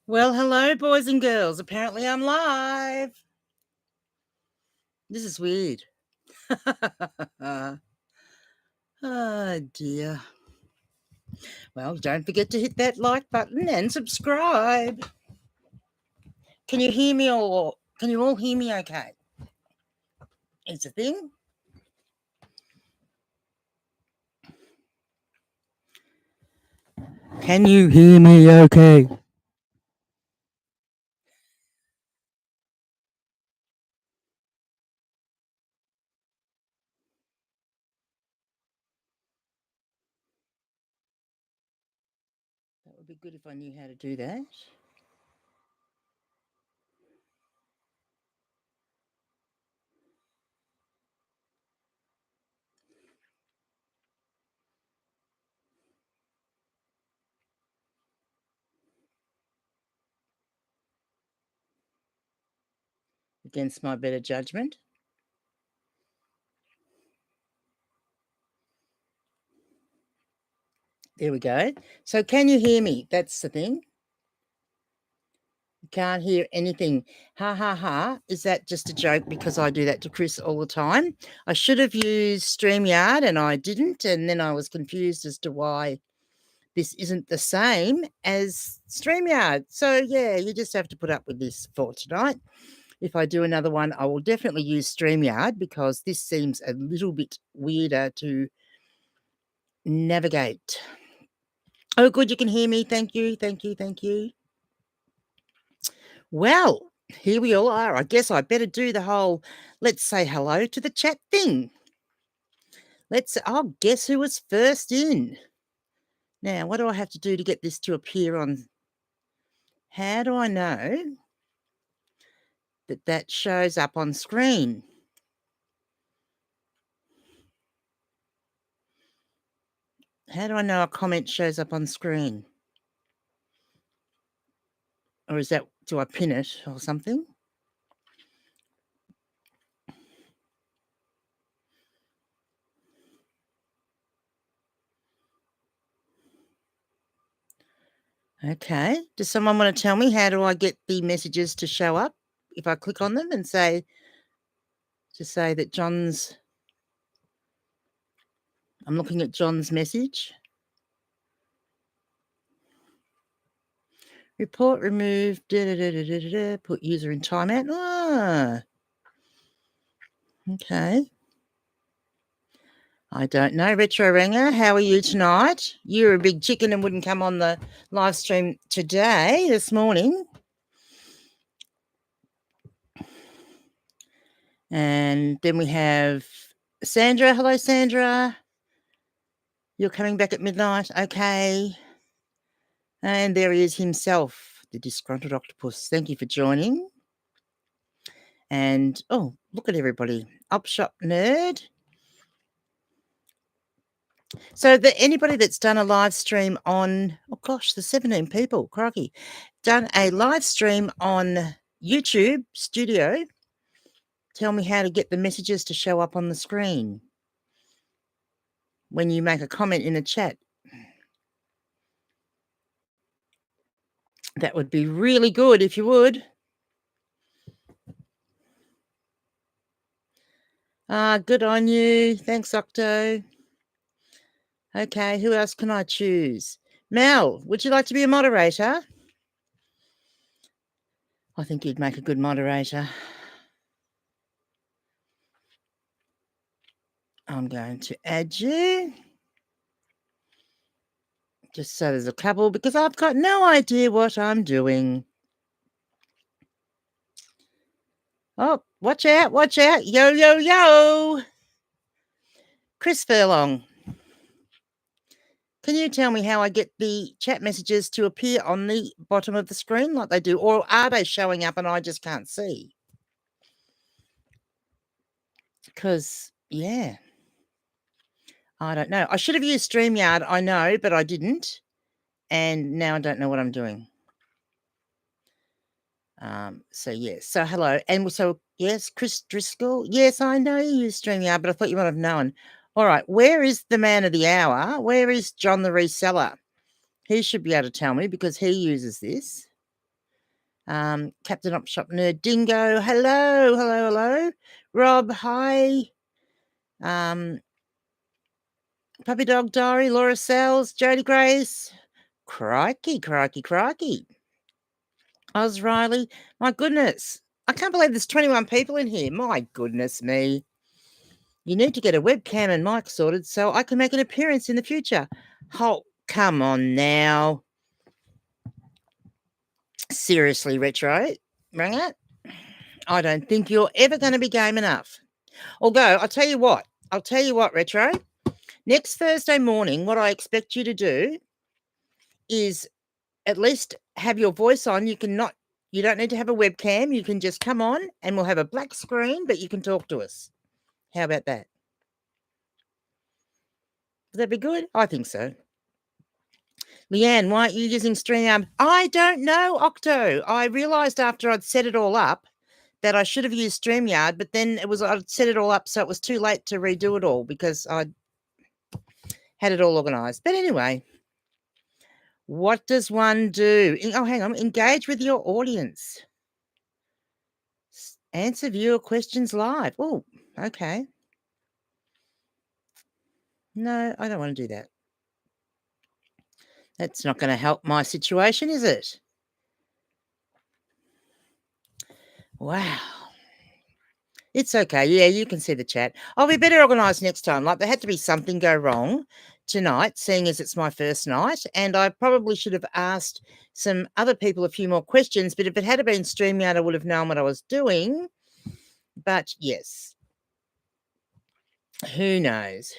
Well, hello, boys and girls. Apparently, I'm live. This is weird. Oh, dear. Well, don't forget to hit that like button and subscribe. Can you hear me or can you all hear me okay? It's a thing. Can you hear me okay? That would be good if I knew how to do that. Against my better judgment. There we go. So can you hear me? That's the thing. Can't hear anything. Ha ha ha. Is that just a joke because I do that to Chris all the time? I should have used StreamYard and I didn't. And then I was confused as to why this isn't the same as StreamYard. So, yeah, you just have to put up with this for tonight. If I do another one, I will definitely use StreamYard because this seems a little bit weirder to navigate. Oh, good. You can hear me. Thank you. Thank you. Thank you. Well, here we all are. I guess I better do the whole let's say hello to the chat thing. Guess who was first in? Now, what do I have to do to get this to appear on? How do I know that that shows up on screen? How do I know a comment shows up on screen? Or is that, do I pin it or something? Okay. Does someone want to tell me how do I get the messages to show up if I click on them and say, to say that John's, I'm looking at John's message. Report removed, put user in timeout. Ah, okay. I don't know. Retro Ranger, how are you tonight? You're a big chicken and wouldn't come on the live stream this morning. And then we have Sandra. Hello, Sandra. You're coming back at midnight. Okay. And there he is himself, the disgruntled octopus. Thank you for joining. And, oh, look at everybody. Upshot Nerd. So anybody that's done a live stream on, oh gosh, there's 17 people, crikey, done a live stream on YouTube Studio, tell me how to get the messages to show up on the screen when you make a comment in a chat. That would be really good if you would. Good on you. Thanks, Octo. Okay, who else can I choose? Mel, would you like to be a moderator? I think you'd make a good moderator. I'm going to add you. Just so there's a couple, because I've got no idea what I'm doing. Oh, watch out, watch out. Yo, yo, yo. Chris Furlong. Can you tell me how I get the chat messages to appear on the bottom of the screen like they do? Or are they showing up and I just can't see? Because, yeah, I don't know. I should have used StreamYard, I know, but I didn't. And now I don't know what I'm doing. So, yes. So, hello. And so, yes, Chris Driscoll. Yes, I know you use StreamYard, but I thought you might have known. All right. Where is the man of the hour? Where is John the reseller? He should be able to tell me because he uses this. Captain Op Shop Nerd Dingo, hello. Rob, hi. Puppy Dog Diary, Laura Sells, Jody Grace. Crikey. Oz Riley. My goodness. I can't believe there's 21 people in here. My goodness me. You need to get a webcam and mic sorted so I can make an appearance in the future. Oh, come on now. Seriously, Retro. Bring it. I don't think you're ever going to be game enough. Although, I'll tell you what, Retro. Next Thursday morning, what I expect you to do is at least have your voice on. You don't need to have a webcam. You can just come on and we'll have a black screen, but you can talk to us. How about that? Would that be good? I think so. Leanne, why aren't you using StreamYard? I don't know, Octo. I realised after I'd set it all up that I should have used StreamYard, but then I'd set it all up, so it was too late to redo it all because I'd had it all organised. But anyway, what does one do? Oh, hang on. Engage with your audience. Answer viewer questions live. Oh, okay. No, I don't want to do that. That's not going to help my situation, is it? Wow. It's okay. Yeah, you can see the chat. I'll be better organised next time. Like, there had to be something go wrong tonight, seeing as it's my first night. And I probably should have asked some other people a few more questions. But if it had been StreamYard, I would have known what I was doing. But yes. Who knows?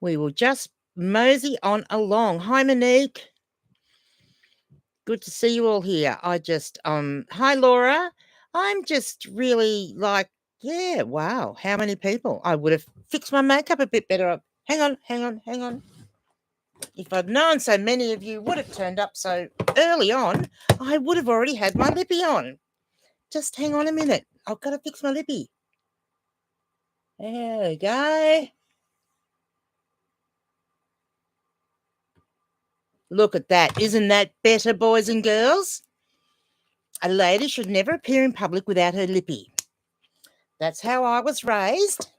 We will just mosey on along. Hi, Monique. Good to see you all here. Hi, Laura. I'm just really like, yeah, wow. How many people? I would have fixed my makeup a bit better. Hang on. If I'd known so many of you would have turned up so early on, I would have already had my lippy on. Just hang on a minute. I've got to fix my lippy. There we go. Look at that. Isn't that better, boys and girls? A lady should never appear in public without her lippy. That's how I was raised.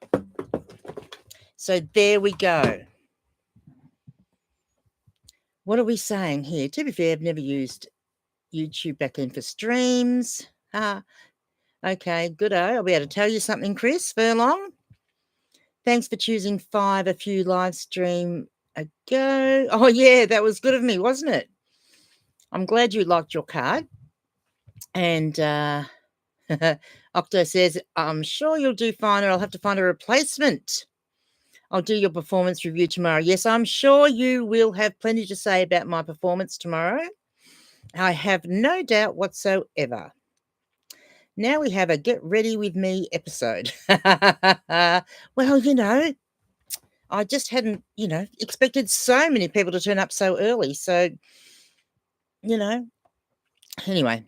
So there we go. What are we saying here? To be fair, I've never used YouTube back then for streams. Okay, good-o. I'll be able to tell you something, Chris Furlong. Thanks for choosing 5 a few live stream ago. Oh, yeah, that was good of me, wasn't it? I'm glad you liked your card. And Octo says, I'm sure you'll do fine, or I'll have to find a replacement. I'll do your performance review tomorrow. Yes, I'm sure you will have plenty to say about my performance tomorrow. I have no doubt whatsoever. Now we have a Get Ready With Me episode. Well, I just hadn't, expected so many people to turn up so early. So, anyway,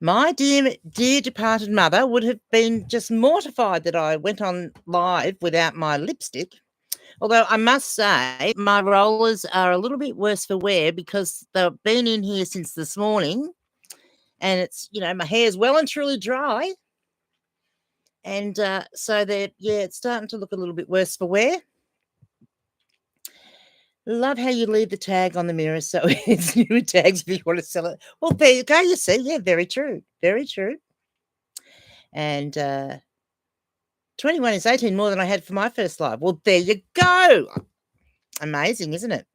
my dear departed mother would have been just mortified that I went on live without my lipstick. Although I must say my rollers are a little bit worse for wear because they've been in here since this morning and it's, my hair's well and truly dry. And so it's starting to look a little bit worse for wear. Love how you leave the tag on the mirror so it's new tags if you want to sell it. Well, there you go. You see, yeah, very true. Very true. And 21 is 18 more than I had for my first live. Well, there you go. Amazing, isn't it?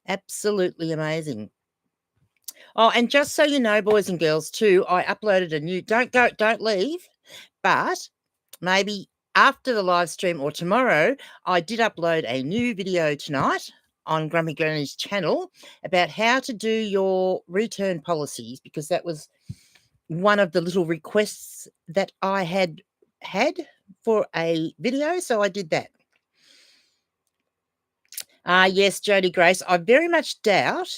Absolutely amazing. Oh, and just so you know, boys and girls, too, I uploaded a new, don't leave, but maybe after the live stream or tomorrow, I did upload a new video tonight on Grumpy Granny's channel about how to do your return policies, because that was one of the little requests that I had for a video, so I did that. Yes, Jody Grace, I very much doubt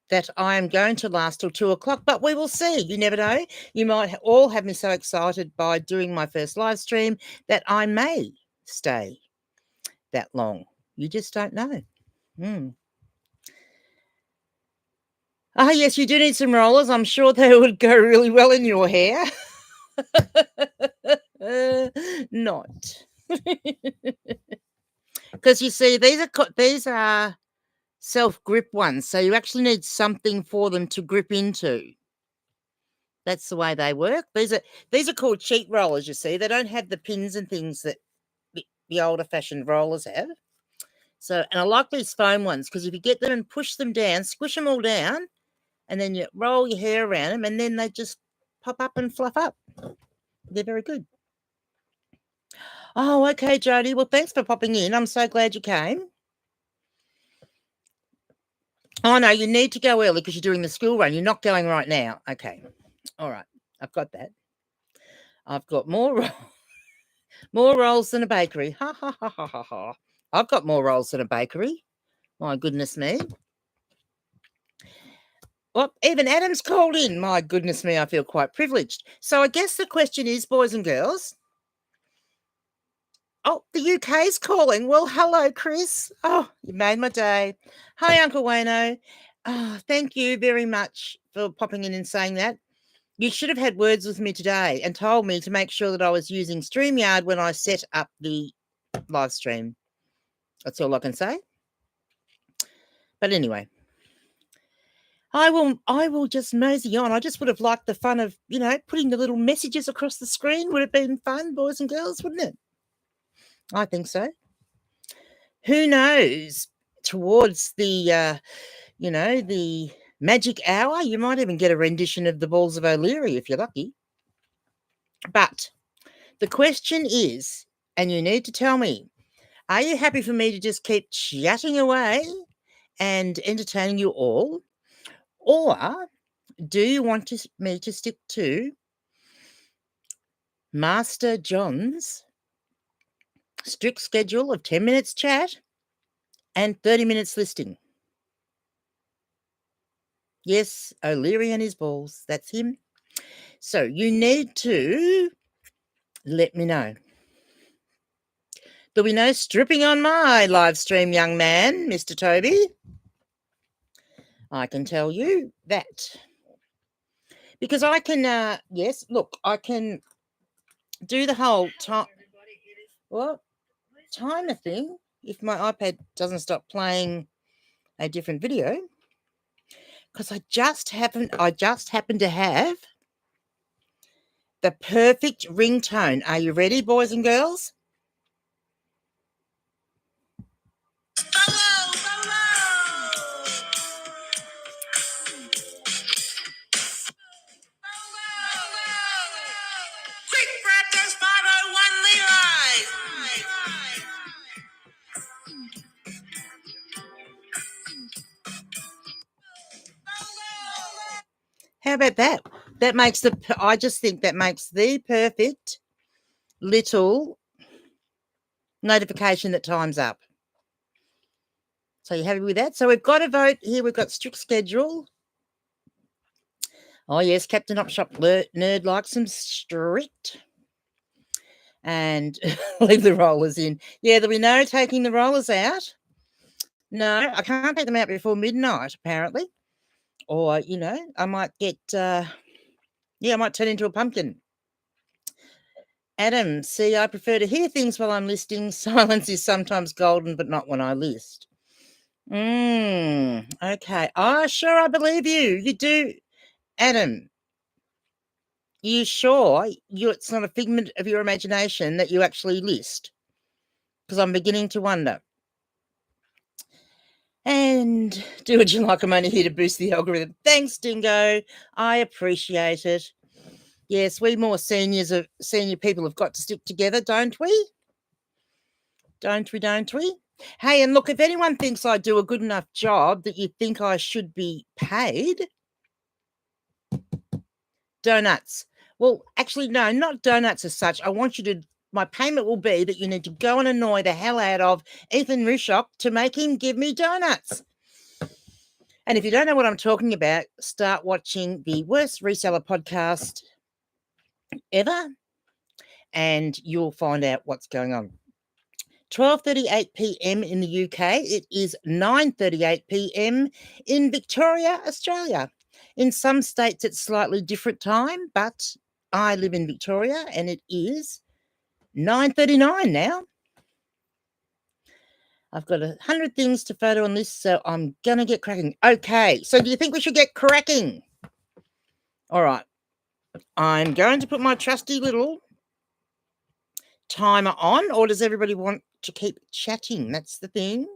that I am going to last till 2 o'clock, but we will see. You never know. You might all have me so excited by doing my first live stream that I may stay that long. You just don't know. Ah, yes, you do need some rollers. I'm sure they would go really well in your hair. Not. Because you see, these are self-grip ones, so you actually need something for them to grip into. That's the way they work. These are called cheap rollers, you see. They don't have the pins and things that the older-fashioned rollers have. So, and I like these foam ones because if you get them and push them down, squish them all down, and then you roll your hair around them, and then they just pop up and fluff up. They're very good. Oh, okay, Jody. Well, thanks for popping in. I'm so glad you came. Oh, no, you need to go early because you're doing the school run. You're not going right now. Okay. All right. I've got that. I've got more rolls than a bakery. Ha, ha, ha, ha, ha, ha. I've got more rolls than a bakery. My goodness me. Well, even Adam's called in. My goodness me, I feel quite privileged. So I guess the question is, boys and girls. Oh, the UK's calling. Well, hello, Chris. Oh, you made my day. Hi, Uncle Wayno. Oh, thank you very much for popping in and saying that. You should have had words with me today and told me to make sure that I was using StreamYard when I set up the live stream. That's all I can say. But anyway, I will just mosey on. I just would have liked the fun of, putting the little messages across the screen. Would have been fun, boys and girls, wouldn't it? I think so. Who knows? Towards the, the magic hour, you might even get a rendition of the Balls of O'Leary if you're lucky. But the question is, and you need to tell me, are you happy for me to just keep chatting away and entertaining you all? Or do you want me to stick to Master John's strict schedule of 10 minutes chat and 30 minutes listing? Yes, O'Leary and his balls. That's him. So you need to let me know. There'll be no stripping on my live stream, young man, Mr. Toby. I can tell you that. Because I can, I can do the whole timer thing if my iPad doesn't stop playing a different video. Because I just happen to have the perfect ringtone. Are you ready, boys and girls? Quick practice 501 Levi. How about that? I just think that makes the perfect little notification that time's up. So you happy with that? So we've got a vote here. We've got strict schedule. Oh, yes, Captain Upshop Nerd likes them strict. And leave the rollers in. Yeah, there'll be no taking the rollers out. No, I can't take them out before midnight, apparently. Or, I might get, I might turn into a pumpkin. Adam, see, I prefer to hear things while I'm listing. Silence is sometimes golden, but not when I list. Okay. Oh, sure, I believe you. You do. Adam, you sure it's not a figment of your imagination that you actually list? Because I'm beginning to wonder. And do what you like. I'm only here to boost the algorithm. Thanks, Dingo. I appreciate it. Yes, we more senior people have got to stick together, don't we? Don't we? Hey, and look, if anyone thinks I do a good enough job that you think I should be paid, donuts. Well, actually, no, not donuts as such. My payment will be that you need to go and annoy the hell out of Ethan Rushok to make him give me donuts. And if you don't know what I'm talking about, start watching the worst reseller podcast ever, and you'll find out what's going on. 12:38 p.m. in the UK. It is 9:38 p.m. in Victoria, Australia. In some states, it's slightly different time, but I live in Victoria and it is 9:39 now. I've got 100 things to photo on this, so I'm going to get cracking. Okay, so do you think we should get cracking? All right. I'm going to put my trusty little timer on, or does everybody want to keep chatting? That's the thing.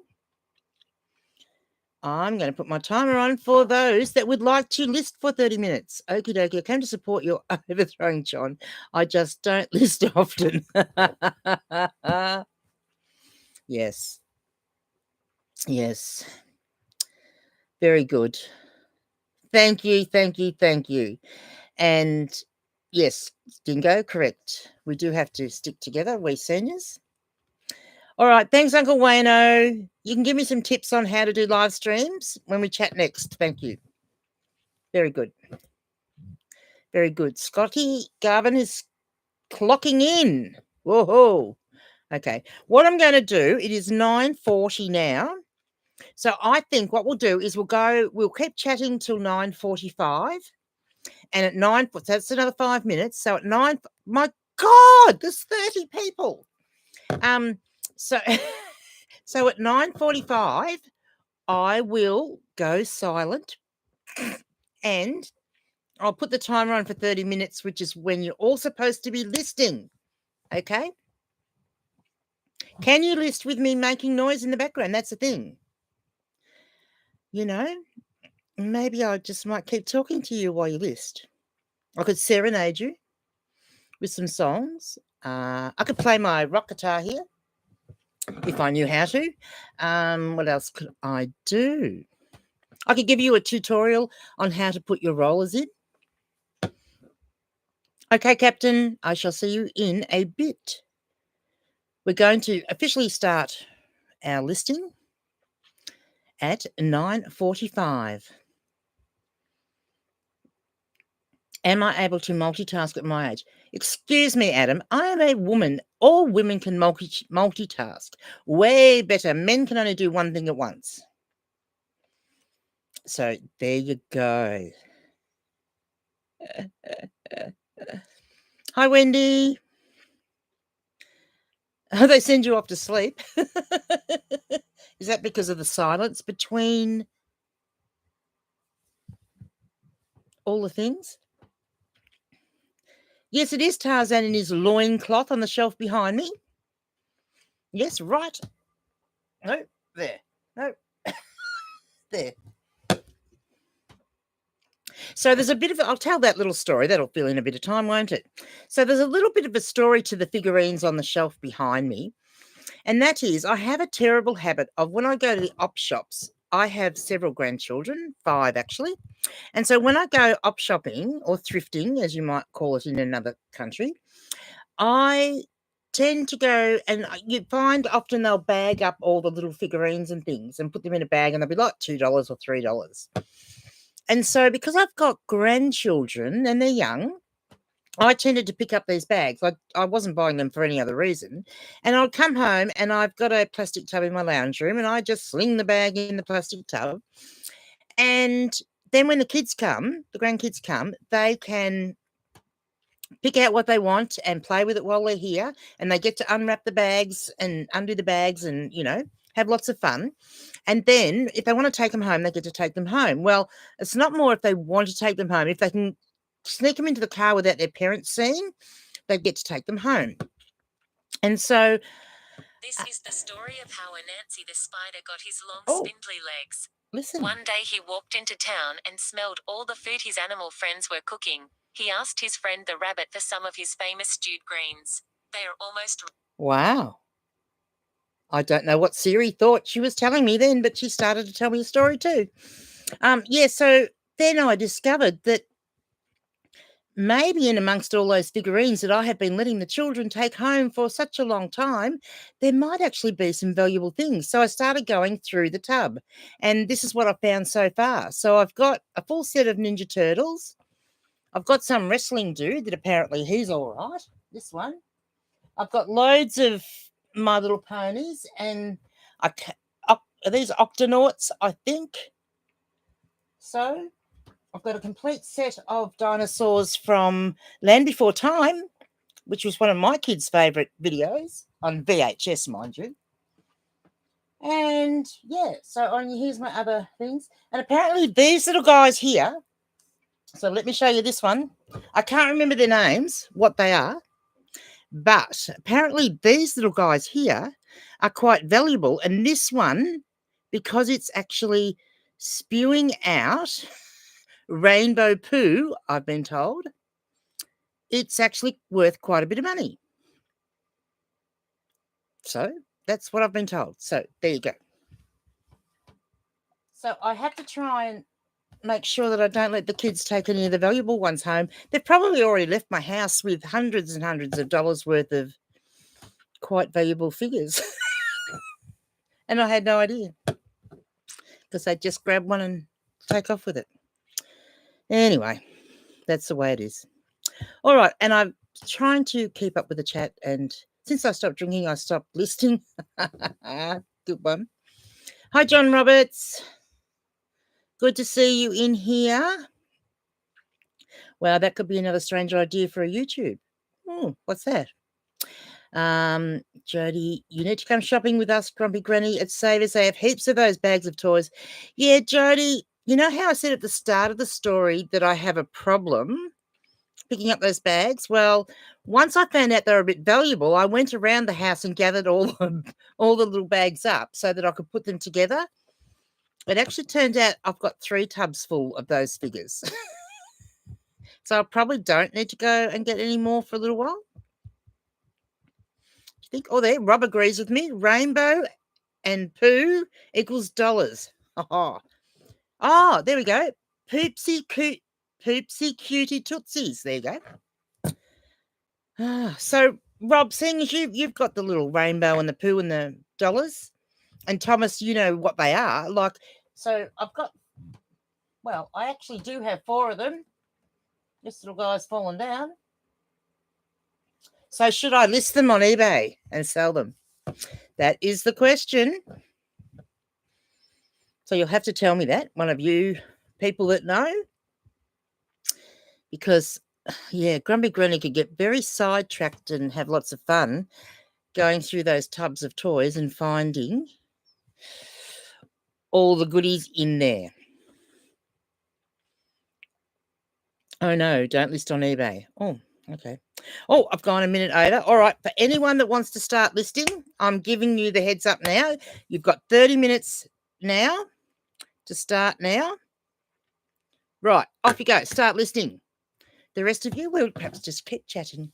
I'm going to put my timer on for those that would like to list for 30 minutes. Okie dokie. I came to support your overthrowing, John. I just don't list often. Yes. Yes. Very good. Thank you, thank you, thank you. And yes, Dingo, correct. We do have to stick together, we seniors. All right, thanks, Uncle Wayno. You can give me some tips on how to do live streams when we chat next. Thank you. Very good. Very good. Scotty Garvin is clocking in. Whoa. Okay. What I'm going to do, it is 9:40 now. So I think what we'll do is we'll keep chatting till 9:45. And at 9, so that's another 5 minutes. So at 9, my God, there's 30 people. So so at 9:45, I will go silent and I'll put the timer on for 30 minutes, which is when you're all supposed to be listing. Okay? Can you list with me making noise in the background? That's the thing. You know, maybe I just might keep talking to you while you list. I could serenade you with some songs. I could play my rock guitar here if I knew how to. What else could I do? I could give you a tutorial on how to put your rollers in. Okay, Captain, I shall see you in a bit. We're going to officially start our listing at 9:45. Am I able to multitask at my age? Excuse me, Adam. I am a woman. All women can multitask. Way better. Men can only do one thing at once. So there you go. Hi, Wendy. Oh, they send you off to sleep. Is that because of the silence between all the things? Yes, it is Tarzan in his loincloth on the shelf behind me. Yes, right. No, there. No, there. So there's a bit of, I'll tell that little story. That'll fill in a bit of time, won't it? So there's a little bit of a story to the figurines on the shelf behind me. And that is, I have a terrible habit of when I go to the op shops, I have several grandchildren, 5 actually. And so when I go op shopping or thrifting, as you might call it in another country, I tend to go and you find often they'll bag up all the little figurines and things and put them in a bag and they'll be like $2 or $3. And so because I've got grandchildren and they're young, I tended to pick up these bags. I wasn't buying them for any other reason. And I'd come home and I've got a plastic tub in my lounge room and I just sling the bag in the plastic tub. And then when the grandkids come, they can pick out what they want and play with it while they're here. And they get to unwrap the bags and undo the bags and, have lots of fun. And then if they want to take them home, they get to take them home. Well, it's not more if they want to take them home. If they can sneak them into the car without their parents seeing, they get to take them home. And so this is the story of how Anansi the spider got his long spindly legs. Listen. One day he walked into town and smelled all the food his animal friends were cooking. He asked his friend the rabbit for some of his famous stewed greens. They are almost... Wow. I don't know what Siri thought she was telling me then, but she started to tell me a story too. So then I discovered that maybe in amongst all those figurines that I have been letting the children take home for such a long time, there might actually be some valuable things. So I started going through the tub, and this is what I've found so far. So I've got a full set of Ninja Turtles. I've got some wrestling dude that apparently he's all right, this one. I've got loads of My Little Ponies, and are these Octonauts, I think. So I've got a complete set of dinosaurs from Land Before Time, which was one of my kids' favourite videos on VHS, mind you. And yeah, so here's my other things. And apparently these little guys here, so let me show you this one. I can't remember their names, what they are, but apparently these little guys here are quite valuable. And this one, because it's actually spewing out rainbow poo, I've been told, it's actually worth quite a bit of money. So that's what I've been told. So there you go. So I have to try and make sure that I don't let the kids take any of the valuable ones home. They've probably already left my house with hundreds and hundreds of dollars worth of quite valuable figures. And I had no idea, because they just grab one and take off with it. Anyway, that's the way it is. All right, and I'm trying to keep up with the chat, and since I stopped drinking, I stopped listening. Good one. Hi, John Roberts. Good to see you in here. Wow, that could be another strange idea for a YouTube. Oh, what's that? Jody, you need to come shopping with us, Grumpy Granny at Savers. They have heaps of those bags of toys. Yeah, Jody, you know how I said at the start of the story that I have a problem picking up those bags? Well, once I found out they were a bit valuable, I went around the house and gathered all the little bags up so that I could put them together. It actually turned out I've got 3 tubs full of those figures. So I probably don't need to go and get any more for a little while. You think? Oh, there, Rob agrees with me. Rainbow and poo equals dollars. Oh, there we go. Poopsie cutie tootsies. There you go. So, Rob, seeing as you've got the little rainbow and the poo and the dollars, and Thomas, you know what they are. Like, so I've got, well, I actually do have 4 of them. This little guy's fallen down. So should I list them on eBay and sell them? That is the question. So you'll have to tell me that, one of you people that know. Because, yeah, Grumpy Granny could get very sidetracked and have lots of fun going through those tubs of toys and finding all the goodies in there. Oh, no, don't list on eBay. Oh, okay. Oh, I've gone a minute over. All right, for anyone that wants to start listing, I'm giving you the heads up now. You've got 30 minutes now to start now. Right, off you go. Start listing. The rest of you will perhaps just keep chatting.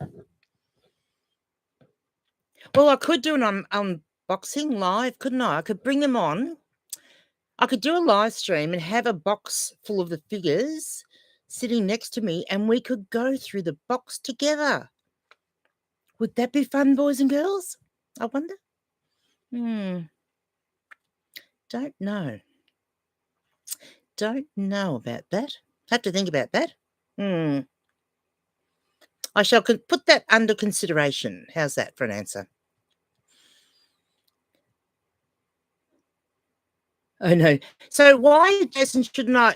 Well, I could do an unboxing live, couldn't I? I could bring them on. I could do a live stream and have a box full of the figures sitting next to me, and we could go through the box together. Would that be fun, boys and girls? I wonder. Don't know. Don't know about that. Have to think about that. I shall put that under consideration. How's that for an answer? Oh, no. So why, Jason, shouldn't I